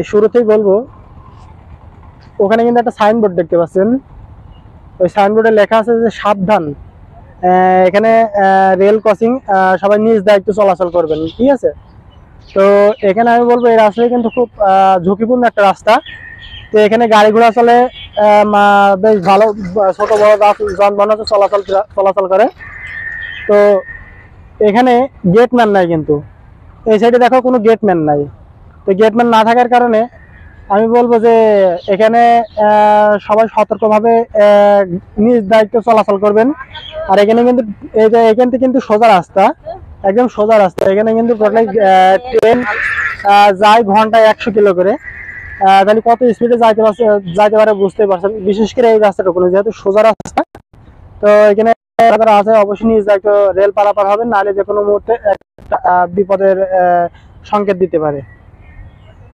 শুরুতেই বলবো, ওখানে কিন্তু একটা সাইনবোর্ড দেখতে পাচ্ছেন। ওই সাইনবোর্ডে লেখা আছে যে সাবধান, এখানে রেল ক্রসিং, সবাই নিজ দায়িত্ব চলাচল করবেন, ঠিক আছে। তো এখানে আমি বলবো এই রাস্তায় কিন্তু খুব ঝুঁকিপূর্ণ একটা রাস্তা। তো এখানে গাড়ি ঘোড়া চলে, বেশ ভালো, ছোট বড় যানবাহন চলাচল চলাচল করে। তো এখানে গেটম্যান নাই, কিন্তু এই সাইডে দেখো কোনো গেটম্যান নাই। তো গেটম্যান না থাকার কারণে আমি বলবো যে এখানে সবাই সতর্কভাবে নিজ দায়িত্ব চলাচল করবেন। আর এখানে কিন্তু এই যে এখান থেকে কিন্তু সোজা রাস্তা, একদম সোজা রাস্তা। এখানে কিন্তু টোটাল ট্রেন যায় ঘন্টায় 100 কিলো করে। তাহলে কত স্পিডে যাইতে পারে বুঝতে পারছেন, বিশেষ করে এই রাস্তাটুকু যেহেতু সোজা রাস্তা। তো এখানে যারা আছে অবশ্যই নিজ দায়িত্ব রেল পারাপার হবে, নাহলে যে কোনো মুহূর্তে একটা বিপদের সংকেত দিতে পারে।